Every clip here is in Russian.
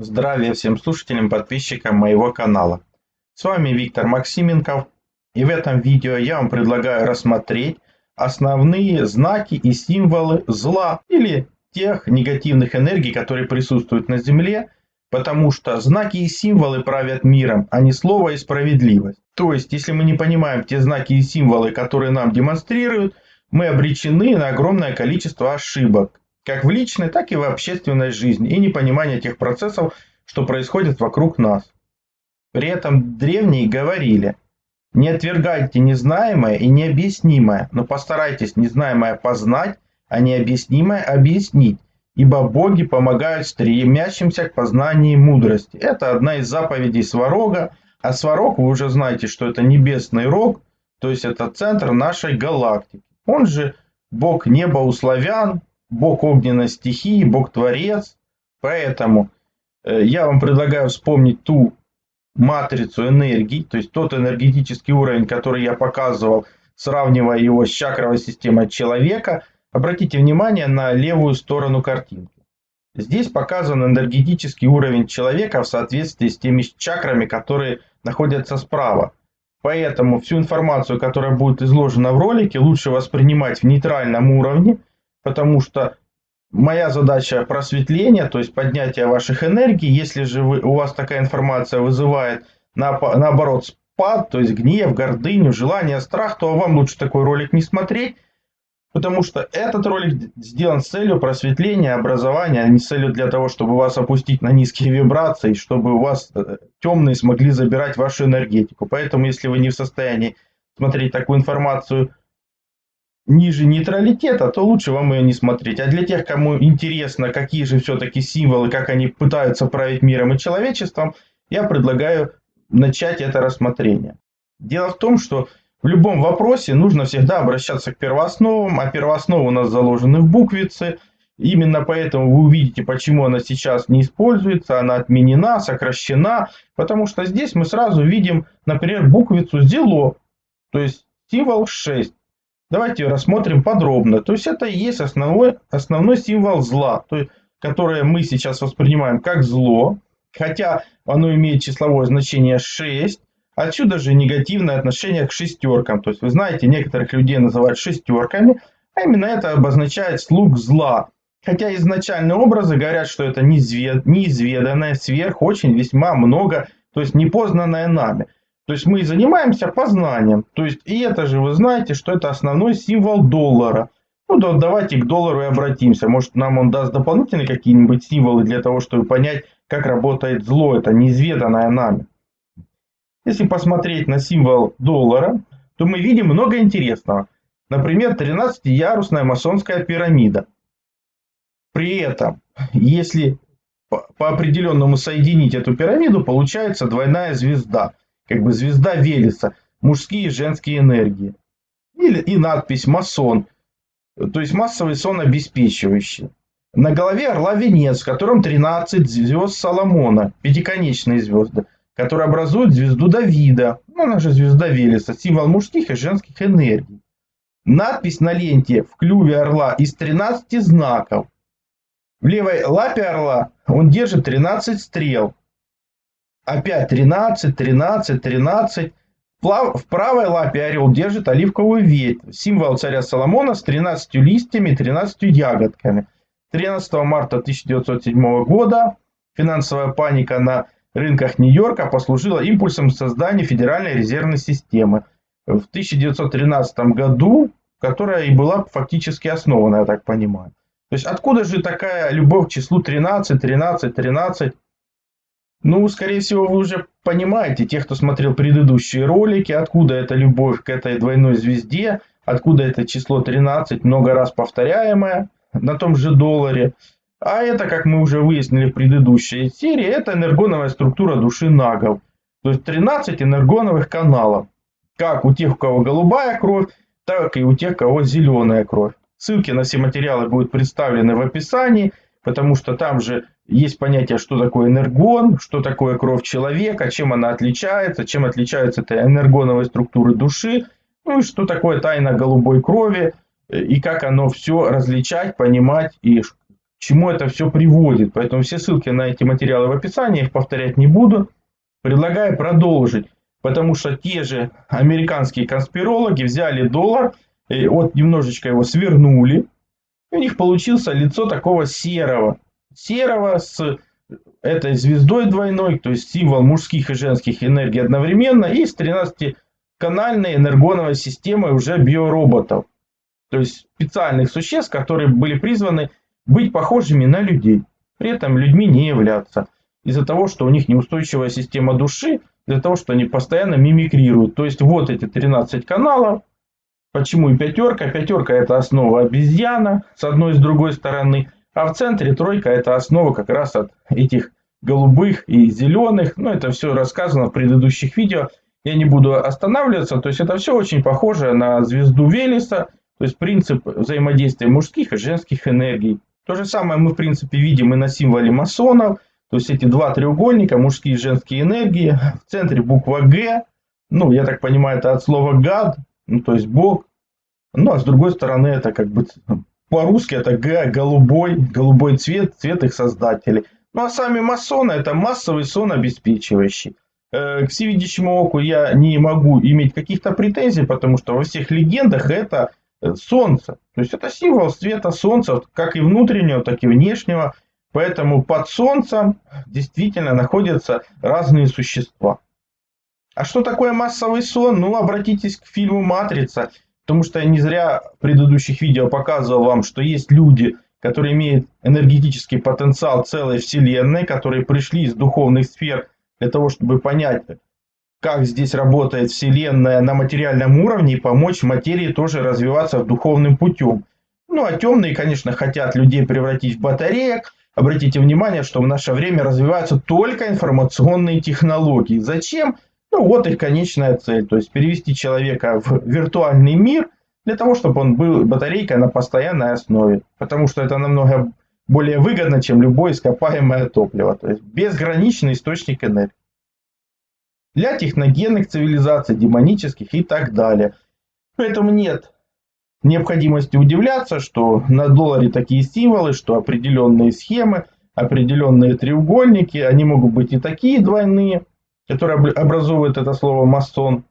Здравия всем слушателям, подписчикам моего канала. С вами Виктор Максименков, и в этом видео я вам предлагаю рассмотреть основные знаки и символы зла или тех негативных энергий, которые присутствуют на Земле, потому что знаки и символы правят миром, а не слово и справедливость. То есть, если мы не понимаем те знаки и символы, которые нам демонстрируют, мы обречены на огромное количество ошибок, как в личной, так и в общественной жизни, и непонимание тех процессов, что происходит вокруг нас. При этом древние говорили: не отвергайте незнаемое и необъяснимое, но постарайтесь незнаемое познать, а необъяснимое объяснить, ибо боги помогают стремящимся к познанию мудрости. Это одна из заповедей Сварога, а Сварог, вы уже знаете, что это небесный рог, то есть это центр нашей галактики. Он же бог неба у славян, бог огненной стихии, бог-творец. Поэтому я вам предлагаю вспомнить ту матрицу энергий, то есть тот энергетический уровень, который я показывал, сравнивая его с чакровой системой человека. Обратите внимание на левую сторону картинки. Здесь показан энергетический уровень человека в соответствии с теми чакрами, которые находятся справа. Поэтому всю информацию, которая будет изложена в ролике, лучше воспринимать в нейтральном уровне, потому что моя задача просветление, то есть поднятие ваших энергий. Если же у вас такая информация вызывает наоборот спад, то есть гнев, гордыню, желание, страх, то вам лучше такой ролик не смотреть, потому что этот ролик сделан с целью просветления, образования, а не с целью для того, чтобы вас опустить на низкие вибрации, чтобы у вас темные смогли забирать вашу энергетику. Поэтому, если вы не в состоянии смотреть такую информацию ниже нейтралитета, то лучше вам ее не смотреть. А для тех, кому интересно, какие же все-таки символы, как они пытаются править миром и человечеством, я предлагаю начать это рассмотрение. Дело в том, что в любом вопросе нужно всегда обращаться к первоосновам, а первоосновы у нас заложены в буквице. Именно поэтому вы увидите, почему она сейчас не используется, она отменена, сокращена, потому что здесь мы сразу видим, например, буквицу ЗИЛО, то есть символ 6. Давайте ее рассмотрим подробно. То есть это и есть основной символ зла, то есть, которое мы сейчас воспринимаем как зло, хотя оно имеет числовое значение 6. Отсюда же негативное отношение к шестеркам. То есть вы знаете, некоторых людей называют шестерками, а именно это обозначает слуг зла. Хотя изначальные образы говорят, что это неизведанное, сверх, очень, весьма много, то есть непознанное нами. То есть мы занимаемся познанием. То есть и это же вы знаете, что это основной символ доллара. Ну да, давайте к доллару и обратимся. Может, нам он даст дополнительные какие-нибудь символы для того, чтобы понять, как работает зло, это неизведанное нами. Если посмотреть на символ доллара, то мы видим много интересного. Например, 13-ярусная масонская пирамида. При этом, если по определенному соединить эту пирамиду, получается двойная звезда. Как бы звезда Велеса, мужские и женские энергии. И надпись «Масон», то есть массовый сон обеспечивающий. На голове орла венец, в котором 13 звезд Соломона, пятиконечные звезды, которые образуют звезду Давида, она же звезда Велеса, символ мужских и женских энергий. Надпись на ленте в клюве орла из 13 знаков. В левой лапе орла он держит 13 стрел. Опять 13, 13, 13. В правой лапе орел держит оливковую ветвь. Символ царя Соломона с 13 листьями и 13 ягодками. 13 марта 1907 года финансовая паника на рынках Нью-Йорка послужила импульсом к созданию Федеральной резервной системы. В 1913 году, которая и была фактически основана, я так понимаю. То есть откуда же такая любовь к числу 13, 13, 13? Ну, скорее всего, вы уже понимаете, те, кто смотрел предыдущие ролики, откуда эта любовь к этой двойной звезде, откуда это число 13, много раз повторяемое на том же долларе. А это, как мы уже выяснили в предыдущей серии, это энергоновая структура души нагов. То есть 13 энергоновых каналов. Как у тех, у кого голубая кровь, так и у тех, у кого зеленая кровь. Ссылки на все материалы будут представлены в описании, потому что там же есть понятие, что такое энергон, что такое кровь человека, чем она отличается, чем отличаются этой энергоновой структуры души, ну и что такое тайна голубой крови, и как оно все различать, понимать, и чему это все приводит. Поэтому все ссылки на эти материалы в описании, я их повторять не буду. Предлагаю продолжить, потому что те же американские конспирологи взяли доллар, и вот немножечко его свернули, и у них получился лицо такого серого. Серого с этой звездой двойной, то есть символ мужских и женских энергий одновременно, и с 13-канальной энергоновой системой уже биороботов. То есть специальных существ, которые были призваны быть похожими на людей, при этом людьми не являться. Из-за того, что у них неустойчивая система души, из-за того, что они постоянно мимикрируют. То есть вот эти 13 каналов. Почему и пятерка? Пятерка — это основа обезьяна с одной и с другой стороны. А в центре тройка — это основа как раз от этих голубых и зеленых. Ну, это все рассказано в предыдущих видео. Я не буду останавливаться. То есть это все очень похоже на звезду Велеса. То есть принцип взаимодействия мужских и женских энергий. То же самое мы в принципе видим и на символе масонов. То есть эти два треугольника, мужские и женские энергии. В центре буква Г. Ну, я так понимаю, это от слова God. Ну, то есть Бог. Ну, а с другой стороны, это как бы по-русски это Г, голубой цвет, цвет их создателей. Ну, а сами масоны — это массовый сон обеспечивающий. К всевидящему оку я не могу иметь каких-то претензий, потому что во всех легендах это солнце. То есть это символ света солнца, как и внутреннего, так и внешнего. Поэтому под солнцем действительно находятся разные существа. А что такое массовый сон? Ну, обратитесь к фильму «Матрица», потому что я не зря в предыдущих видео показывал вам, что есть люди, которые имеют энергетический потенциал целой вселенной, которые пришли из духовных сфер для того, чтобы понять, как здесь работает вселенная на материальном уровне и помочь материи тоже развиваться духовным путем. Ну, а темные, конечно, хотят людей превратить в батареек. Обратите внимание, что в наше время развиваются только информационные технологии. Зачем? Ну, вот их конечная цель. То есть перевести человека в виртуальный мир для того, чтобы он был батарейкой на постоянной основе. Потому что это намного более выгодно, чем любое ископаемое топливо. То есть безграничный источник энергии. Для техногенных цивилизаций, демонических и так далее. Поэтому нет необходимости удивляться, что на долларе такие символы, что определенные схемы, определенные треугольники, они могут быть и такие двойные, которые образуют это слово масон,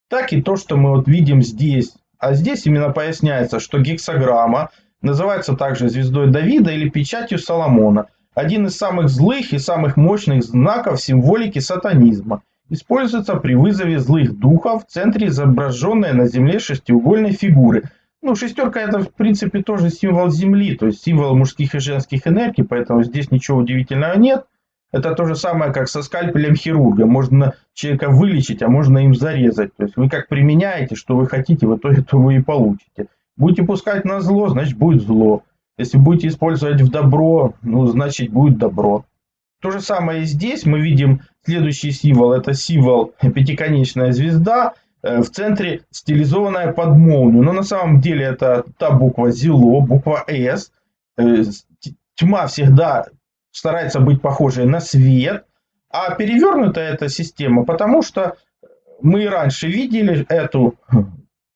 так и то, что мы вот видим здесь. А здесь именно поясняется, что гексаграмма называется также звездой Давида или печатью Соломона. Один из самых злых и самых мощных знаков символики сатанизма. Используется при вызове злых духов в центре изображенной на земле шестиугольной фигуры. Ну, шестерка — это в принципе тоже символ Земли, то есть символ мужских и женских энергий, поэтому здесь ничего удивительного нет. Это то же самое, как со скальпелем хирурга. Можно человека вылечить, а можно им зарезать. То есть вы как применяете, что вы хотите, в итоге то вы и получите. Будете пускать на зло, значит будет зло. Если будете использовать в добро, ну, значит будет добро. То же самое и здесь. Мы видим следующий символ. Это символ пятиконечная звезда. В центре стилизованная под молнию. Но на самом деле это та буква Зело, буква С. Тьма всегда старается быть похожей на свет. А перевернутая эта система, потому что мы раньше видели эту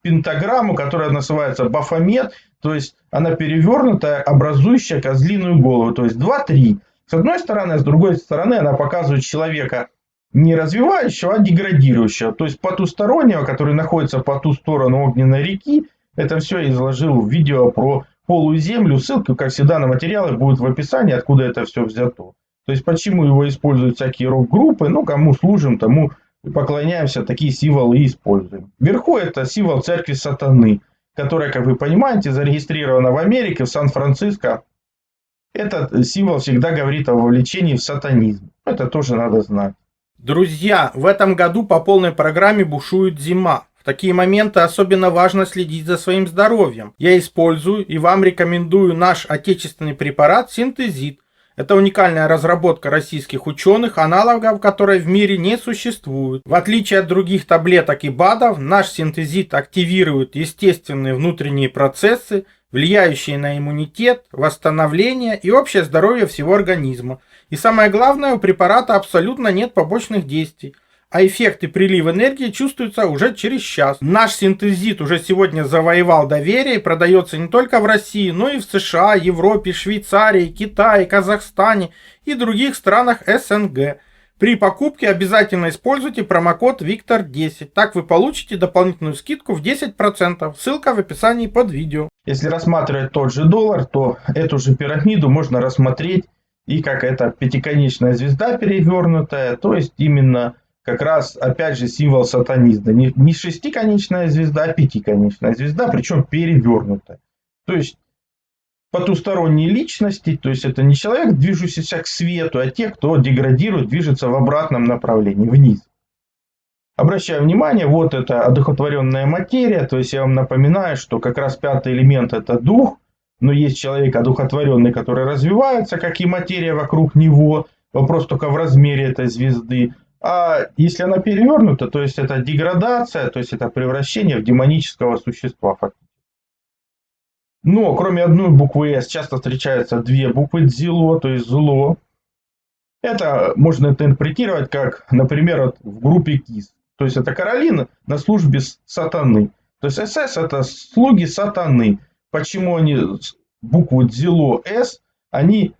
пентаграмму, которая называется Бафомет. То есть она перевернутая, образующая козлиную голову. То есть 2-3. С одной стороны, а с другой стороны она показывает человека не развивающего, а деградирующего. То есть потустороннего, который находится по ту сторону огненной реки. Это все я изложил в видео про полуземлю. Ссылки, как всегда, на материалы будут в описании, откуда это все взято. То есть почему его используют всякие рок-группы. Ну, кому служим, тому поклоняемся, такие символы и используем. Вверху это символ церкви сатаны, которая, как вы понимаете, зарегистрирована в Америке, в Сан-Франциско. Этот символ всегда говорит о вовлечении в сатанизм. Это тоже надо знать. Друзья, в этом году по полной программе бушует зима. В такие моменты особенно важно следить за своим здоровьем. Я использую и вам рекомендую наш отечественный препарат Синтезит. Это уникальная разработка российских ученых, аналогов которой в мире не существует. В отличие от других таблеток и БАДов, наш Синтезит активирует естественные внутренние процессы, влияющие на иммунитет, восстановление и общее здоровье всего организма. И самое главное, у препарата абсолютно нет побочных действий. а эффект и прилив энергии чувствуются уже через час. Наш синтезит уже сегодня завоевал доверие и продается не только в России, но и в США, Европе, Швейцарии, Китае, Казахстане и других странах СНГ. При покупке обязательно используйте промокод Виктор10. Так вы получите дополнительную скидку в 10%. Ссылка в описании под видео. Если рассматривать тот же доллар, то эту же пирамиду можно рассмотреть и как это пятиконечная звезда перевернутая, то есть именно как раз опять же символ сатанизма. Не шестиконечная звезда, а пятиконечная звезда, причем перевернутая. То есть потусторонние личности, то есть это не человек, движущийся к свету, а те, кто деградирует, движется в обратном направлении, вниз. Обращаю внимание, вот это одухотворенная материя, то есть я вам напоминаю, что как раз пятый элемент это дух, но есть человек одухотворенный, который развивается, как и материя вокруг него, вопрос только в размере этой звезды. А если она перевернута, то есть это деградация, то есть это превращение в демонического существа фактически. Но кроме одной буквы «С» часто встречаются две буквы «Дзило», то есть «зло». Это можно интерпретировать как, например, в группе КИС. То есть это короли на службе сатаны. То есть СС это слуги сатаны. Почему они букву «Дзило», «С» они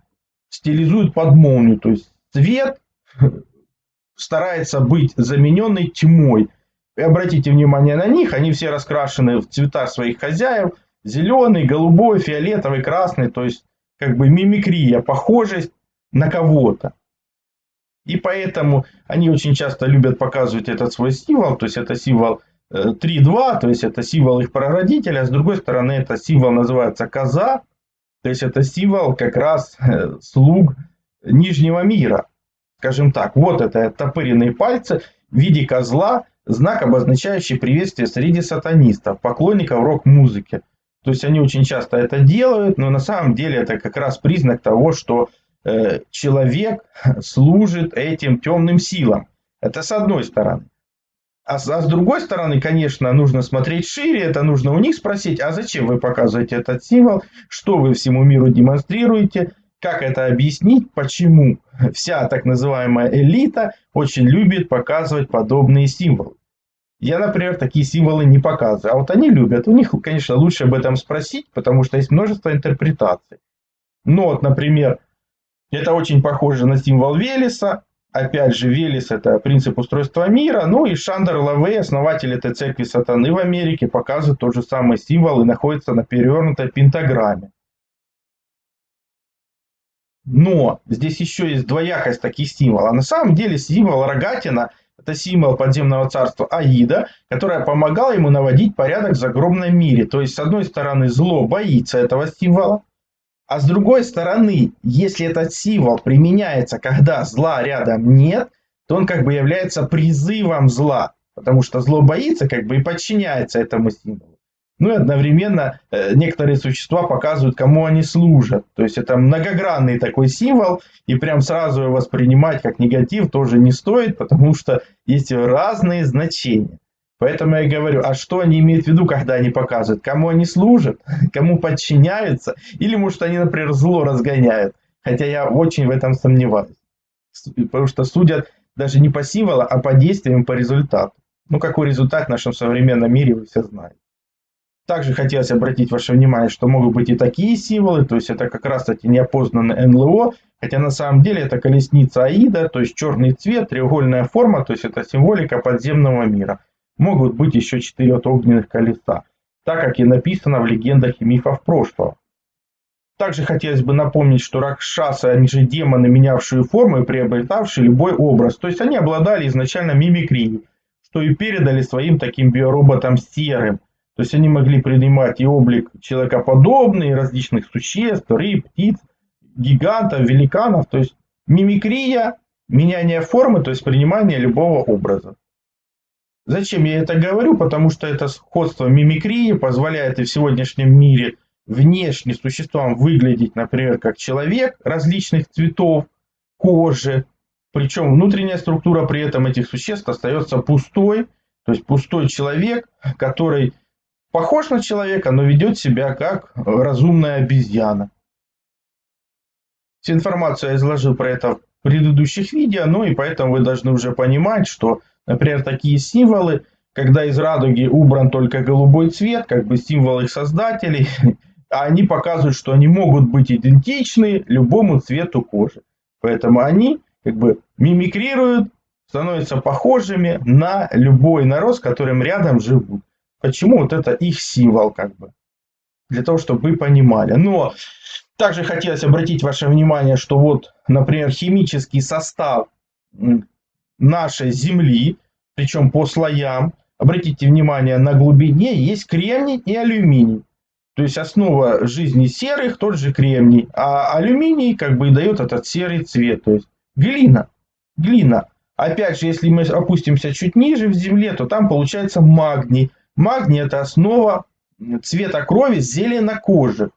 стилизуют под молнию. То есть свет старается быть замененный тьмой. И обратите внимание на них, они все раскрашены в цвета своих хозяев. Зеленый, голубой, фиолетовый, красный, то есть как бы мимикрия, похожесть на кого-то. И поэтому они очень часто любят показывать этот свой символ, то есть это символ 3-2, то есть это символ их прародителя, а с другой стороны это символ называется коза, то есть это символ как раз слуг Нижнего мира. Скажем так, вот это оттопыренные пальцы в виде козла, знак, обозначающий приветствие среди сатанистов, поклонников рок-музыки. То есть они очень часто это делают, но на самом деле это как раз признак того, что человек служит этим темным силам. Это с одной стороны. А с другой стороны, конечно, нужно смотреть шире, это нужно у них спросить, а зачем вы показываете этот символ, что вы всему миру демонстрируете, как это объяснить, почему вся так называемая элита очень любит показывать подобные символы. Я, например, такие символы не показываю. А вот они любят. У них, конечно, лучше об этом спросить, потому что есть множество интерпретаций. Но вот, например, это очень похоже на символ Велеса. Опять же, Велес – это принцип устройства мира. Ну и Шандер Лавей, основатель этой церкви сатаны в Америке, показывает тот же самый символ и находится на перевернутой пентаграмме. Но здесь еще есть двоякость таких символов. А на самом деле символ Рогатина – это символ подземного царства Аида, которое помогало ему наводить порядок в загробном мире. То есть, с одной стороны, зло боится этого символа, а с другой стороны, если этот символ применяется, когда зла рядом нет, то он как бы является призывом зла, потому что зло боится как бы и подчиняется этому символу. Ну и одновременно некоторые существа показывают, кому они служат. То есть это многогранный такой символ, и прям сразу его воспринимать как негатив тоже не стоит, потому что есть разные значения. Поэтому я и говорю, а что они имеют в виду, когда они показывают? Кому они служат, кому подчиняются, или может они, например, зло разгоняют. Хотя я очень в этом сомневаюсь. Потому что судят даже не по символу, а по действиям, по результату. Ну какой результат в нашем современном мире вы все знаете. Также хотелось обратить ваше внимание, что могут быть и такие символы, то есть это как раз эти неопознанные НЛО, хотя на самом деле это колесница Аида, то есть черный цвет, треугольная форма, то есть это символика подземного мира. Могут быть еще 4 огненных колеса, так как и написано в легендах и мифах прошлого. Также хотелось бы напомнить, что ракшасы, они же демоны, менявшие форму и приобретавшие любой образ, то есть они обладали изначально мимикрией, что и передали своим таким биороботам серым. То есть они могли принимать и облик человекоподобный, различных существ, рыб, птиц, гигантов, великанов. То есть мимикрия, меняние формы, то есть принимание любого образа. Зачем я это говорю? Потому что это сходство мимикрии позволяет и в сегодняшнем мире внешне существам выглядеть, например, как человек различных цветов кожи. Причем внутренняя структура при этом этих существ остается пустой. То есть пустой человек, который похож на человека, но ведет себя как разумная обезьяна. Всю информацию я изложил про это в предыдущих видео, ну и поэтому вы должны уже понимать, что Например, такие символы, когда из радуги убран только голубой цвет, как бы символ их создателей, а они показывают, что они могут быть идентичны любому цвету кожи. Поэтому они как бы мимикрируют, становятся похожими на любой народ, с которым рядом живут. Почему вот это их символ как бы? Для того, чтобы вы понимали. Но также хотелось обратить ваше внимание, что вот, например, химический состав нашей Земли, причем по слоям, обратите внимание, на глубине есть кремний и алюминий. То есть основа жизни серых тот же кремний, а алюминий как бы дает этот серый цвет. То есть глина. Глина. Опять же, если мы опустимся чуть ниже в земле, то там получается магний. Магний это основа цвета крови зеленокожих.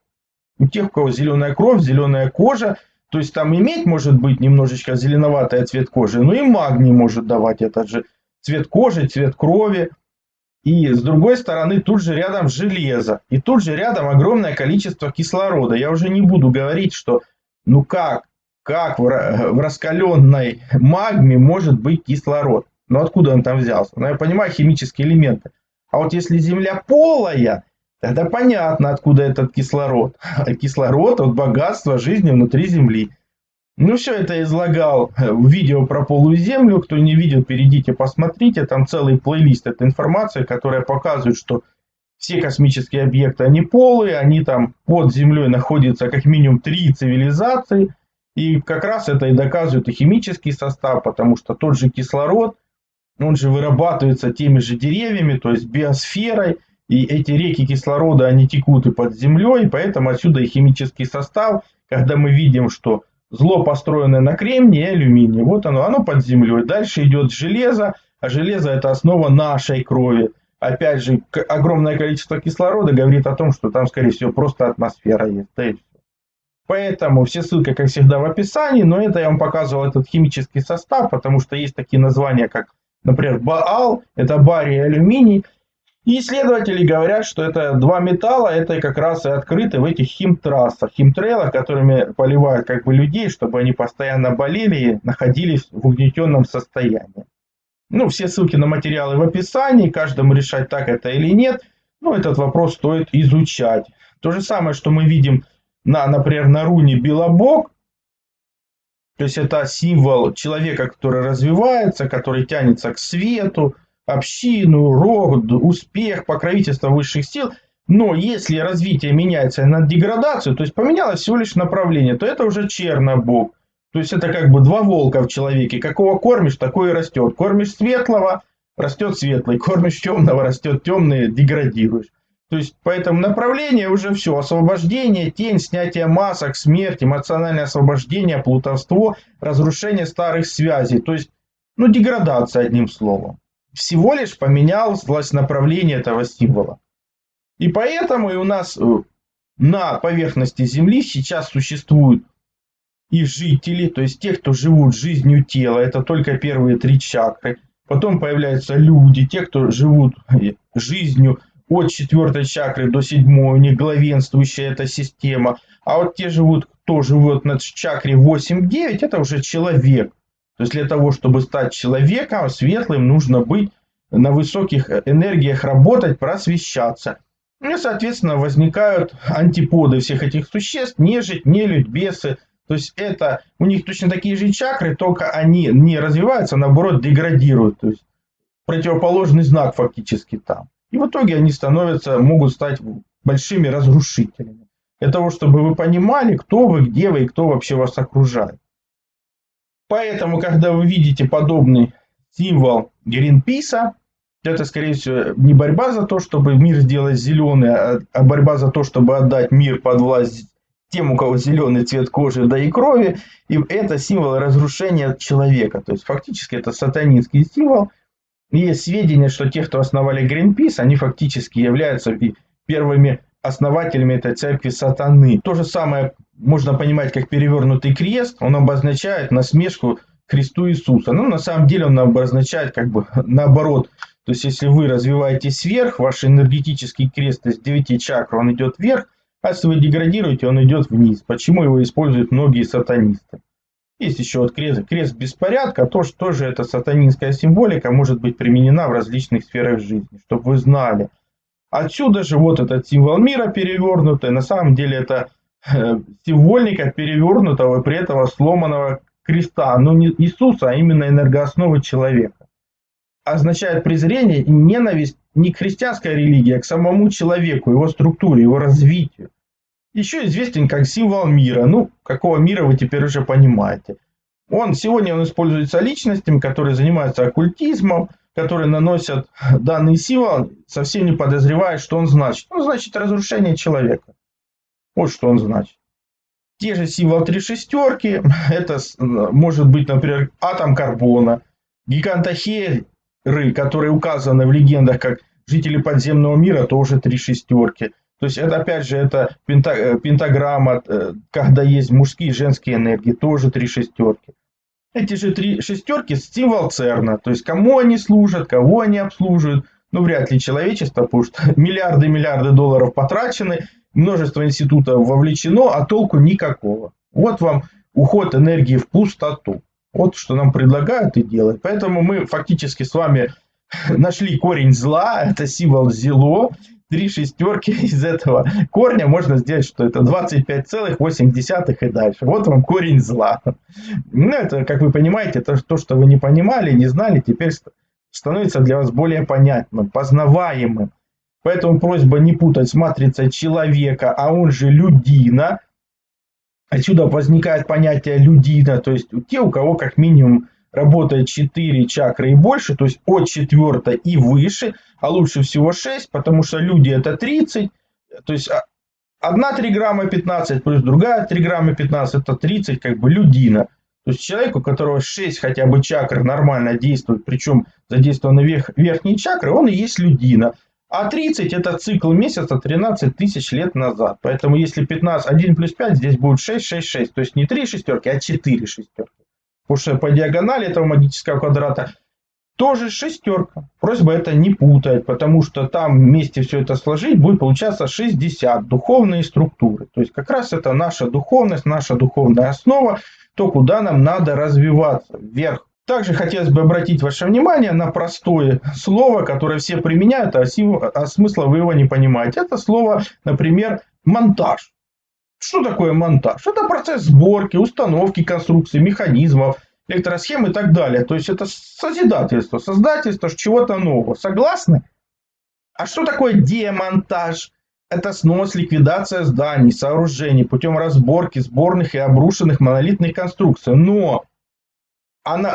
У тех, у кого зеленая кровь, зеленая кожа, то есть там иметь может быть немножечко зеленоватый цвет кожи, но и магний может давать этот же цвет кожи, цвет крови. И с другой стороны тут же рядом железо. И тут же рядом огромное количество кислорода. Я уже не буду говорить, что ну как в раскаленной магме может быть кислород. Ну откуда он там взялся? Ну я понимаю химические элементы. А вот если Земля полая, тогда понятно, откуда этот кислород. Кислород от богатства жизни внутри Земли. Ну, все это излагал в видео про полую Землю. Кто не видел, перейдите, посмотрите. Там целый плейлист этой информации, которая показывает, что все космические объекты, они полые. Они там под Землей находятся как минимум 3 цивилизации. И как раз это и доказывает и химический состав, потому что тот же кислород, он же вырабатывается теми же деревьями, то есть биосферой. И эти реки кислорода, они текут и под землей, поэтому отсюда и химический состав, когда мы видим, что зло построенное на кремнии и алюминии, вот оно под землей. Дальше идет железо, а железо это основа нашей крови. Опять же, огромное количество кислорода говорит о том, что там, скорее всего, просто атмосфера есть. Да и все. Поэтому все ссылки, как всегда, в описании, но это я вам показывал этот химический состав, потому что есть такие названия, как, например, Баал, это барий и алюминий. И исследователи говорят, что это два металла, это как раз и открыты в этих химтрассах, химтрейлах, которыми поливают как бы людей, чтобы они постоянно болели и находились в угнетенном состоянии. Ну, все ссылки на материалы в описании, каждому решать, так это или нет. Ну, этот вопрос стоит изучать. То же самое, что мы видим, например, на руне Белобог. То есть это символ человека, который развивается, который тянется к свету, общину, род, успех, покровительство высших сил. Но если развитие меняется на деградацию, то есть поменялось всего лишь направление, то это уже Чернобог. То есть это как бы два волка в человеке. Какого кормишь, такое и растет. Кормишь светлого, растет светлый. Кормишь темного, растет темный, деградируешь. То есть по этому направлению уже все. Освобождение, тень, снятие масок, смерть, эмоциональное освобождение, плутовство, разрушение старых связей. То есть, деградация одним словом. Всего лишь поменялось направление этого символа. И поэтому и у нас на поверхности Земли сейчас существуют и жители, то есть те, кто живут жизнью тела, это только первые 3 чакры. Потом появляются люди, те, кто живут жизнью от 4 чакры до 7, у них главенствующая эта система. А вот те живут, кто живет на чакре 8-9, это уже человек. То есть для того, чтобы стать человеком светлым, нужно быть на высоких энергиях, работать, просвещаться. И, соответственно, возникают антиподы всех этих существ, нежить, нелюдь, бесы. То есть это у них точно такие же чакры, только они не развиваются, а наоборот деградируют. То есть противоположный знак фактически там. И в итоге они могут стать большими разрушителями. Для того, чтобы вы понимали, кто вы, где вы и кто вообще вас окружает. Поэтому, когда вы видите подобный символ Гринписа, это, скорее всего, не борьба за то, чтобы мир сделать зеленый, а борьба за то, чтобы отдать мир под власть тем, у кого зеленый цвет кожи, да и крови. И это символ разрушения человека. То есть, фактически, это сатанинский символ. И есть сведения, что те, кто основали Гринпис, они фактически являются первыми основателями этой церкви сатаны. То же самое можно понимать как перевернутый крест. Он обозначает насмешку Христу Иисуса. Но на самом деле он обозначает как бы наоборот. То есть если вы развиваетесь вверх, ваш энергетический крест из 9 чакр, он идет вверх, а если вы деградируете, он идет вниз. Почему его используют многие сатанисты? Есть еще вот крест беспорядка, тоже эта сатанинская символика может быть применена в различных сферах жизни, чтобы вы знали. Отсюда же вот этот символ мира перевернутый, на самом деле это символика перевернутого и при этом сломанного креста, но не Иисуса, а именно энергоосновы человека. Означает презрение и ненависть не к христианской религии, а к самому человеку, его структуре, его развитию. Еще известен как символ мира. Ну, какого мира вы теперь уже понимаете. Сегодня он используется личностями, которые занимаются оккультизмом, которые наносят данный символ, совсем не подозревая, что он значит. Он значит разрушение человека. Вот что он значит. Те же символ три шестерки, это может быть, например, атом карбона, гигантохеры, которые указаны в легендах как жители подземного мира, тоже три шестерки. То есть это опять же это пентаграмма, когда есть мужские и женские энергии, тоже три шестерки. Эти же три шестерки символ ЦЕРНа, то есть кому они служат, кого они обслуживают, ну вряд ли человечество, потому что миллиарды долларов потрачены, множество институтов вовлечено, а толку никакого. Вот вам уход энергии в пустоту. Вот что нам предлагают и делают. Поэтому мы фактически с вами нашли корень зла, это символ зело. Три шестерки из этого корня можно сделать, что это 25,8 и дальше. Вот вам корень зла. Ну, это, как вы понимаете, это то, что вы не понимали, не знали, теперь становится для вас более понятным, познаваемым. Поэтому просьба не путать с матрицей человека, а он же людина. Отсюда возникает понятие людина, то есть те, у кого как минимум работает 4 чакры и больше, то есть от 4 и выше, а лучше всего 6, потому что люди это 30, то есть одна 3 грамма 15 плюс другая 3 грамма 15, это 30, как бы людина. То есть человек, у которого 6 хотя бы чакр нормально действует, причем задействованы верхние чакры, он и есть людина. А 30 это цикл месяца 13 тысяч лет назад. Поэтому если 15, 1 плюс 5, здесь будет 6, 6, 6. То есть не 3 шестерки, а 4 шестерки. Потому что по диагонали этого магического квадрата тоже шестерка. Просьба это не путать, потому что там вместе все это сложить будет получаться 60 духовные структуры. То есть как раз это наша духовность, наша духовная основа, то, куда нам надо развиваться, вверх. Также хотелось бы обратить ваше внимание на простое слово, которое все применяют, а смысла вы его не понимаете. Это слово, например, монтаж. Что такое монтаж? Это процесс сборки, установки конструкций, механизмов, электросхем и так далее. То есть это созидательство, создательство чего-то нового. Согласны? А что такое демонтаж? Это снос, ликвидация зданий, сооружений путем разборки сборных и обрушенных монолитных конструкций. Но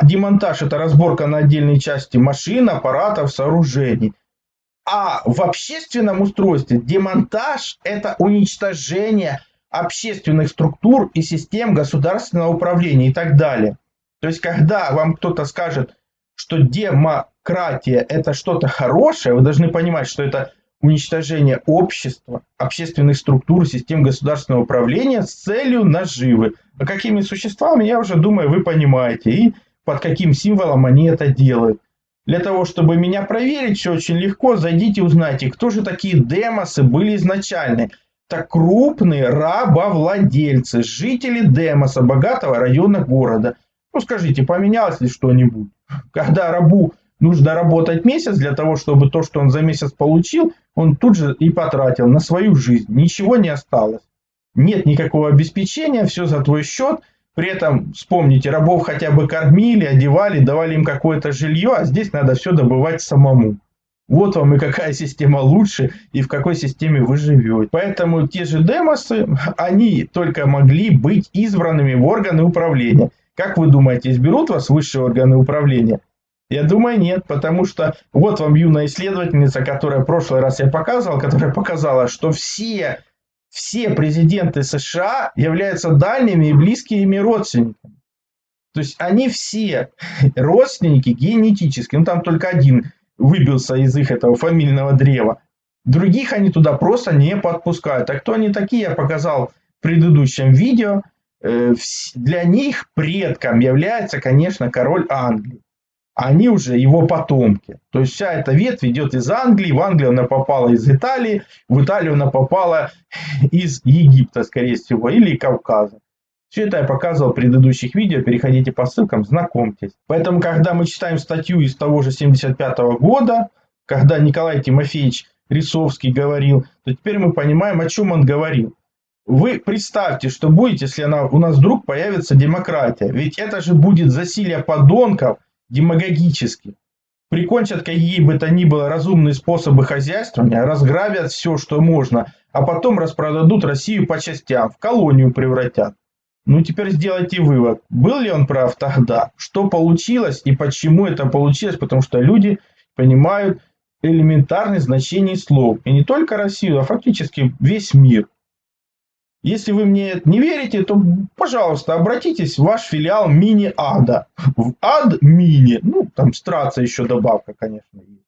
демонтаж – это разборка на отдельные части машин, аппаратов, сооружений. А в общественном устройстве демонтаж – это уничтожение общественных структур и систем государственного управления и так далее. То есть, когда вам кто-то скажет, что демократия – это что-то хорошее, вы должны понимать, что это уничтожение общества, общественных структур, систем государственного управления с целью наживы. А какими существами, я уже думаю, вы понимаете, и под каким символом они это делают. Для того, чтобы меня проверить, все очень легко, зайдите и узнайте, кто же такие демосы были изначально. Это крупные рабовладельцы, жители Демоса, богатого района города. Ну скажите, поменялось ли что-нибудь? Когда рабу нужно работать месяц для того, чтобы то, что он за месяц получил, он тут же и потратил на свою жизнь. Ничего не осталось. Нет никакого обеспечения, все за твой счет. При этом, вспомните, рабов хотя бы кормили, одевали, давали им какое-то жилье, а здесь надо все добывать самому. Вот вам и какая система лучше, и в какой системе вы живете. Поэтому те же демосы, они только могли быть избранными в органы управления. Как вы думаете, изберут вас высшие органы управления? Я думаю, нет, потому что вот вам юная исследовательница, которая в прошлый раз я показывал, которая показала, что все президенты США являются дальними и близкими родственниками. То есть они все родственники генетически, ну там только один выбился из их этого фамильного древа. Других они туда просто не подпускают. А кто они такие, я показал в предыдущем видео. Для них предком является, конечно, король Англии. Они уже его потомки. То есть вся эта ветвь идет из Англии. В Англию она попала из Италии. В Италию она попала из Египта, скорее всего, или Кавказа. Все это я показывал в предыдущих видео, переходите по ссылкам, знакомьтесь. Поэтому, когда мы читаем статью из того же 1975 года, когда Николай Тимофеевич Рисовский говорил, то теперь мы понимаем, о чем он говорил. Вы представьте, что будет, если у нас вдруг появится демократия. Ведь это же будет засилие подонков демагогически. Прикончат какие бы то ни было разумные способы хозяйствования, разграбят все, что можно, а потом распродадут Россию по частям, в колонию превратят. Ну теперь сделайте вывод, был ли он прав тогда, что получилось и почему это получилось, потому что люди понимают элементарное значение слов. И не только Россию, а фактически весь мир. Если вы мне не верите, то, пожалуйста, обратитесь в ваш филиал Мини-Ада. В Ад-Мини. Ну, там страца еще добавка, конечно, есть.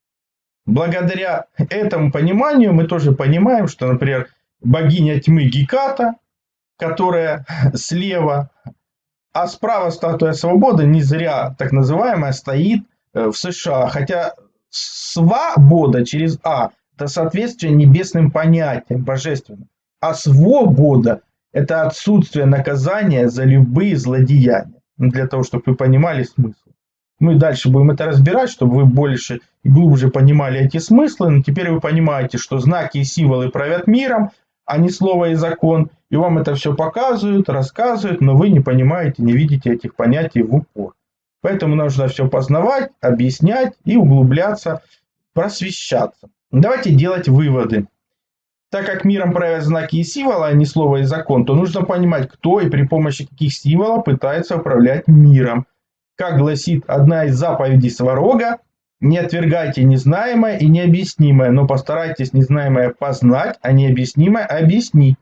Благодаря этому пониманию мы тоже понимаем, что, например, богиня тьмы Геката, которая слева, а справа статуя свободы не зря так называемая стоит в США. Хотя свобода через А – это соответствие небесным понятиям, божественным. А свобода – это отсутствие наказания за любые злодеяния. Для того, чтобы вы понимали смысл. Мы дальше будем это разбирать, чтобы вы больше и глубже понимали эти смыслы. Но теперь вы понимаете, что знаки и символы правят миром, а не слово и закон. И вам это все показывают, рассказывают, но вы не понимаете, не видите этих понятий в упор. Поэтому нужно все познавать, объяснять и углубляться, просвещаться. Давайте делать выводы. Так как миром правят знаки и символы, а не слово и закон, то нужно понимать, кто и при помощи каких символов пытается управлять миром. Как гласит одна из заповедей Сварога, не отвергайте незнаемое и необъяснимое, но постарайтесь незнаемое познать, а необъяснимое объяснить,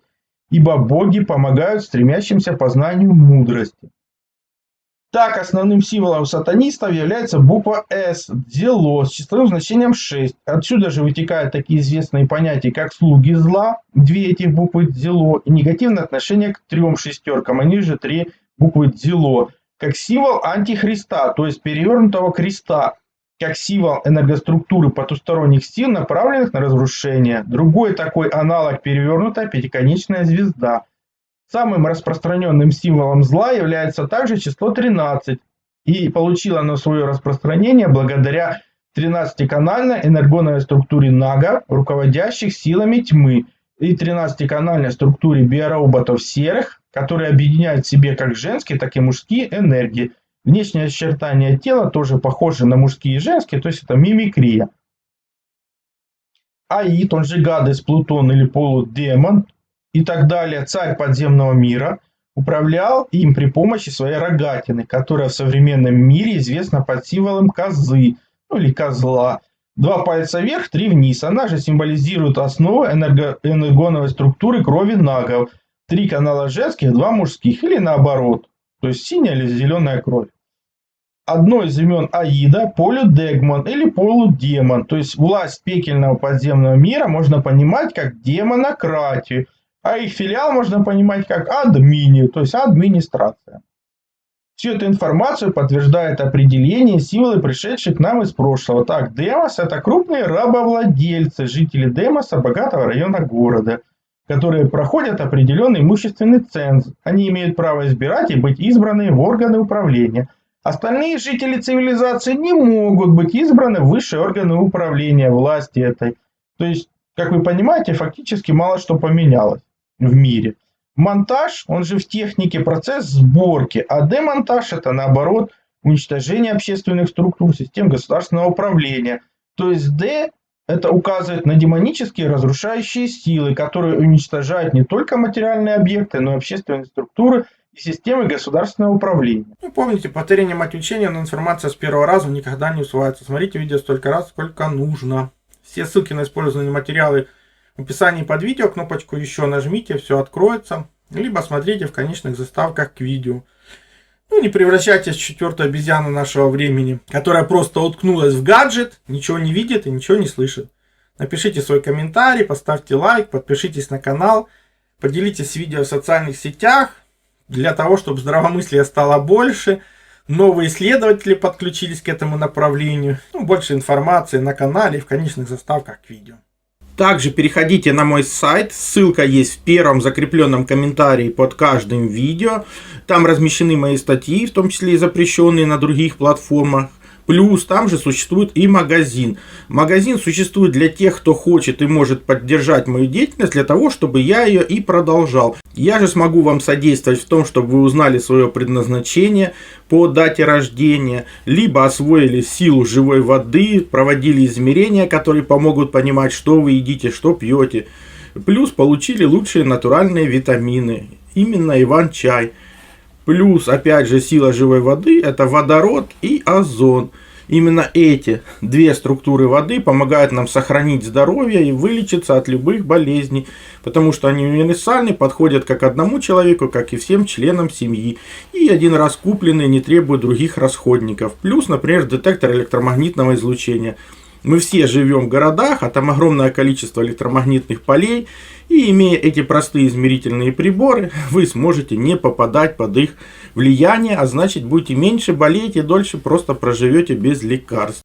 ибо боги помогают стремящимся познанию мудрости. Так, основным символом сатанистов является буква «С» – «Дзело» с числовым значением 6. Отсюда же вытекают такие известные понятия, как «слуги зла», две этих буквы «Дзело», и негативное отношение к 3 шестеркам, они же 3 буквы «Дзело», как символ антихриста, то есть перевернутого креста, как символ энергоструктуры потусторонних сил, направленных на разрушение. Другой такой аналог – перевернутая пятиконечная звезда. Самым распространенным символом зла является также число 13, и получило оно свое распространение благодаря 13-канальной энергоновой структуре Нага, руководящих силами тьмы, и 13-канальной структуре биороботов серых, которые объединяют в себе как женские, так и мужские энергии. Внешние очертания тела тоже похожи на мужские и женские, то есть это мимикрия. Аид, он же Гадес, Плутон или полудемон, и так далее, царь подземного мира, управлял им при помощи своей рогатины, которая в современном мире известна под символом козы, ну или козла. 2 пальца вверх, 3 вниз. Она же символизирует основу энергоновой структуры крови нагов. 3 канала женских, 2 мужских, или наоборот, то есть синяя или зеленая кровь. Одно из имен Аида – полудегмон или полудемон, то есть власть пекельного подземного мира можно понимать как демонократию, а их филиал можно понимать как админи, то есть администрация. Всю эту информацию подтверждает определение символы, пришедшие к нам из прошлого. Так, Демос – это крупные рабовладельцы, жители Демоса, богатого района города, которые проходят определенный имущественный ценз. Они имеют право избирать и быть избраны в органы управления. Остальные жители цивилизации не могут быть избраны в высшие органы управления власти этой. То есть, как вы понимаете, фактически мало что поменялось в мире. Монтаж, он же в технике процесс сборки, а демонтаж это наоборот уничтожение общественных структур, систем государственного управления. То есть Д это указывает на демонические разрушающие силы, которые уничтожают не только материальные объекты, но и общественные структуры и системы государственного управления. Ну, помните, повторение мать учения, но информация с первого раза никогда не усваивается. Смотрите видео столько раз, сколько нужно. Все ссылки на использованные материалы в описании под видео, кнопочку еще нажмите, все откроется. Либо смотрите в конечных заставках к видео. Ну, не превращайтесь в 4-ю обезьяну нашего времени, которая просто уткнулась в гаджет, ничего не видит и ничего не слышит. Напишите свой комментарий, поставьте лайк, подпишитесь на канал, поделитесь видео в социальных сетях, для того, чтобы здравомыслия стало больше, новые исследователи подключились к этому направлению. Ну, больше информации на канале и в конечных заставках к видео. Также переходите на мой сайт, ссылка есть в первом закрепленном комментарии под каждым видео. Там размещены мои статьи, в том числе и запрещенные на других платформах. Плюс там же существует и магазин. Магазин существует для тех, кто хочет и может поддержать мою деятельность, для того, чтобы я ее и продолжал. Я же смогу вам содействовать в том, чтобы вы узнали свое предназначение по дате рождения, либо освоили силу живой воды, проводили измерения, которые помогут понимать, что вы едите, что пьете. Плюс получили лучшие натуральные витамины, именно Иван-чай. Плюс, опять же, сила живой воды – это водород и озон. Именно эти две структуры воды помогают нам сохранить здоровье и вылечиться от любых болезней, потому что они универсальны, подходят как одному человеку, как и всем членам семьи. И один раз купленные не требуют других расходников. Плюс, например, детектор электромагнитного излучения. Мы все живем в городах, а там огромное количество электромагнитных полей. И имея эти простые измерительные приборы, вы сможете не попадать под их влияние, а значит будете меньше болеть и дольше просто проживете без лекарств.